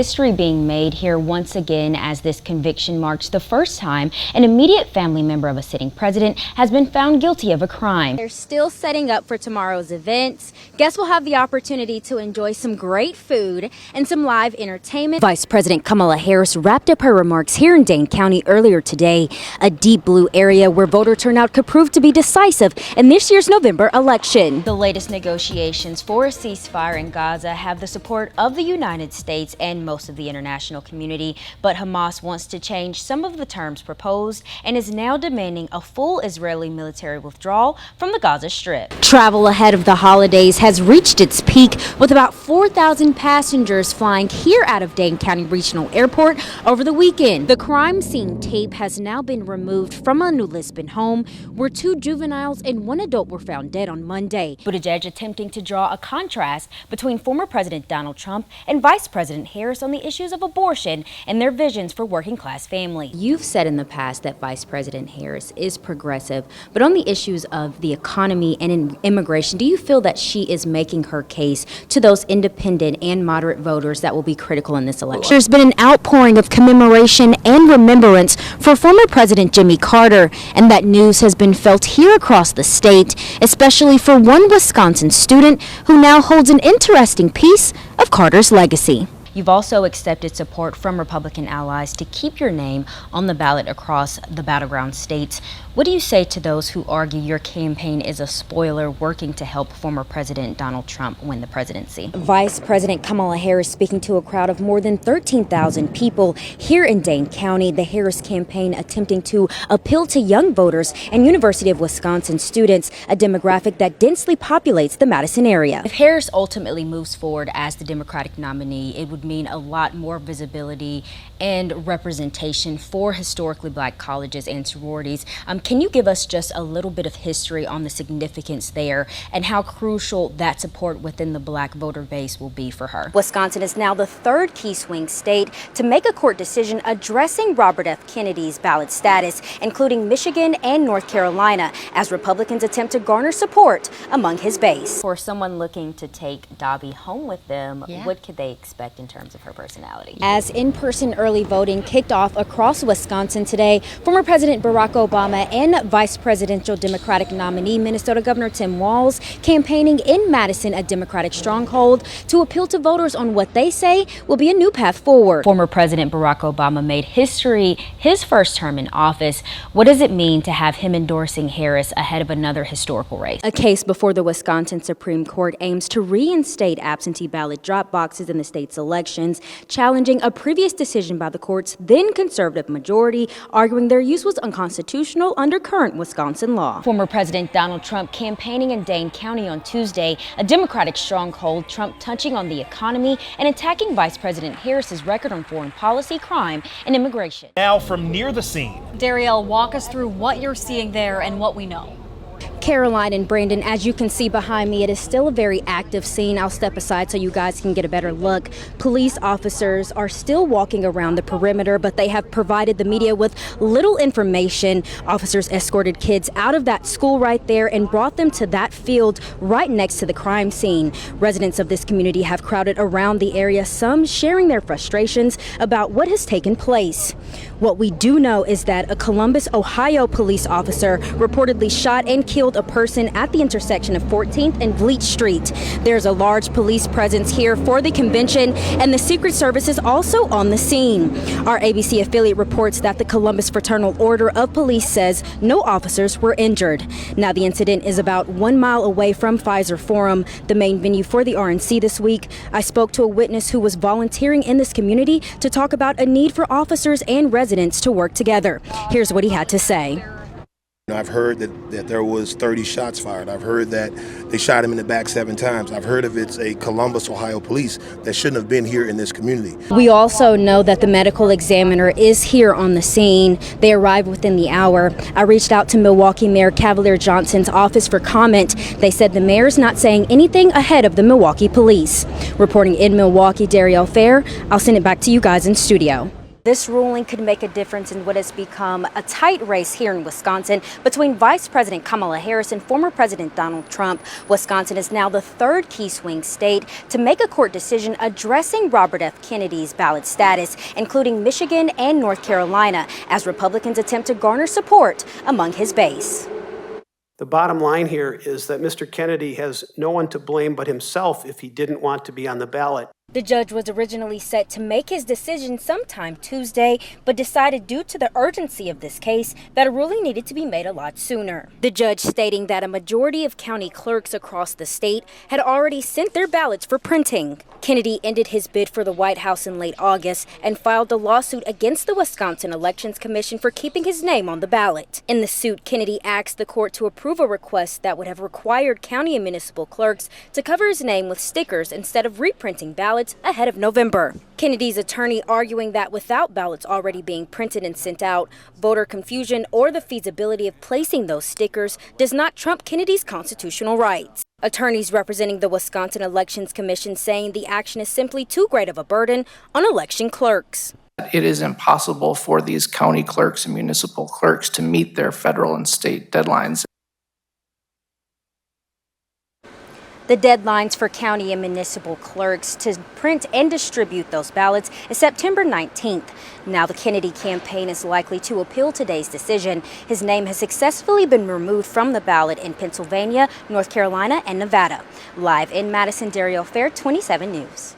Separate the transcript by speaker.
Speaker 1: History being made here once again as this conviction marks the first time an immediate family member of a sitting president has been found guilty of a crime.
Speaker 2: They're still setting up for tomorrow's events. Guests will have the opportunity to enjoy some great food and some live entertainment. Vice President Kamala Harris wrapped up her remarks here in Dane County earlier today, a deep blue area where voter turnout could prove to be decisive in this year's November election.
Speaker 1: The latest negotiations for a ceasefire in Gaza have the support of the United States and most of the international community, but Hamas wants to change some of the terms proposed and is now demanding a full Israeli military withdrawal from the Gaza Strip.
Speaker 2: Travel ahead of the holidays has reached its peak, with about 4,000 passengers flying here out of Dane County Regional Airport over the weekend. The crime scene tape has now been removed from a New Lisbon home where 2 juveniles and 1 adult were found dead on Monday.
Speaker 1: Buttigieg attempting to draw a contrast between former President Donald Trump and Vice President Harris on the issues of abortion and their visions for working class families.
Speaker 2: You've said in the past that Vice President Harris is progressive, but on the issues of the economy and immigration, do you feel that she is making her case to those independent and moderate voters that will be critical in this election? There's been an outpouring of commemoration and remembrance for former President Jimmy Carter, and that news has been felt here across the state, especially for one Wisconsin student who now holds an interesting piece of Carter's legacy.
Speaker 1: You've also accepted support from Republican allies to keep your name on the ballot across the battleground states. What do you say to those who argue your campaign is a spoiler working to help former President Donald Trump win the presidency?
Speaker 2: Vice President Kamala Harris speaking to a crowd of more than 13,000 people here in Dane County. The Harris campaign attempting to appeal to young voters and University of Wisconsin students, a demographic that densely populates the Madison area.
Speaker 1: If Harris ultimately moves forward as the Democratic nominee, it would mean a lot more visibility and representation for historically black colleges and sororities. Can you give us just a little bit of history on the significance there and how crucial that support within the black voter base will be for her?
Speaker 2: Wisconsin is now the 3rd key swing state to make a court decision addressing Robert F. Kennedy's ballot status, including Michigan and North Carolina, as Republicans attempt to garner support among his base.
Speaker 1: For someone looking to take Dobby home with them, what could they expect in terms of her personality?
Speaker 2: As in-person early voting kicked off across Wisconsin today, former President Barack Obama and Vice Presidential Democratic nominee Minnesota Governor Tim Walz campaigning in Madison, a Democratic stronghold, to appeal to voters on what they say will be a new path forward.
Speaker 1: Former President Barack Obama made history his first term in office. What does it mean to have him endorsing Harris ahead of another historical race?
Speaker 2: A case before the Wisconsin Supreme Court aims to reinstate absentee ballot drop boxes in the state's elections, challenging a previous decision by the court's then conservative majority, arguing their use was unconstitutional under current Wisconsin law.
Speaker 1: Former President Donald Trump campaigning in Dane County on Tuesday, a Democratic stronghold, Trump touching on the economy and attacking Vice President Harris's record on foreign policy, crime, and immigration.
Speaker 3: Now from near the scene.
Speaker 4: Darrielle, walk us through what you're seeing there and what we know.
Speaker 2: Caroline and Brandon, as you can see behind me, it is still a very active scene. I'll step aside so you guys can get a better look. Police officers are still walking around the perimeter, but they have provided the media with little information. Officers escorted kids out of that school right there and brought them to that field right next to the crime scene. Residents of this community have crowded around the area, some sharing their frustrations about what has taken place. What we do know is that a Columbus, Ohio police officer reportedly shot and killed a person at the intersection of 14th and Bleach Street. There's a large police presence here for the convention, and the Secret Service is also on the scene. Our ABC affiliate reports that the Columbus Fraternal Order of Police says no officers were injured. Now, the incident is about 1 mile away from Pfizer Forum, the main venue for the RNC this week. I spoke to a witness who was volunteering in this community to talk about a need for officers and residents to work together. Here's what he had to say.
Speaker 5: I've heard that there was 30 shots fired. I've heard that they shot him in the back 7 times. I've heard of it's a Columbus, Ohio police that shouldn't have been here in this community.
Speaker 2: We also know that the medical examiner is here on the scene. They arrived within the hour. I reached out to Milwaukee Mayor Cavalier Johnson's office for comment. They said the mayor's not saying anything ahead of the Milwaukee police. Reporting in Milwaukee, Darrielle Fair. I'll send it back to you guys in studio. This ruling could make a difference in what has become a tight race here in Wisconsin between Vice President Kamala Harris and former President Donald Trump. Wisconsin is now the third key swing state to make a court decision addressing Robert F. Kennedy's ballot status, including Michigan and North Carolina, as Republicans attempt to garner support among his base.
Speaker 3: The bottom line here is that Mr. Kennedy has no one to blame but himself if he didn't want to be on the ballot.
Speaker 2: The judge was originally set to make his decision sometime Tuesday, but decided due to the urgency of this case that a ruling needed to be made a lot sooner. The judge stating that a majority of county clerks across the state had already sent their ballots for printing. Kennedy ended his bid for the White House in late August and filed a lawsuit against the Wisconsin Elections Commission for keeping his name on the ballot. In the suit, Kennedy asked the court to approve a request that would have required county and municipal clerks to cover his name with stickers instead of reprinting ballots ahead of November. Kennedy's attorney arguing that without ballots already being printed and sent out, voter confusion or the feasibility of placing those stickers does not trump Kennedy's constitutional rights. Attorneys representing the Wisconsin Elections Commission saying the action is simply too great of a burden on election clerks.
Speaker 6: It is impossible for these county clerks and municipal clerks to meet their federal and state deadlines.
Speaker 2: The deadlines for county and municipal clerks to print and distribute those ballots is September 19th. Now the Kennedy campaign is likely to appeal today's decision. His name has successfully been removed from the ballot in Pennsylvania, North Carolina, and Nevada. Live in Madison, Darrielle, Fair 27 News.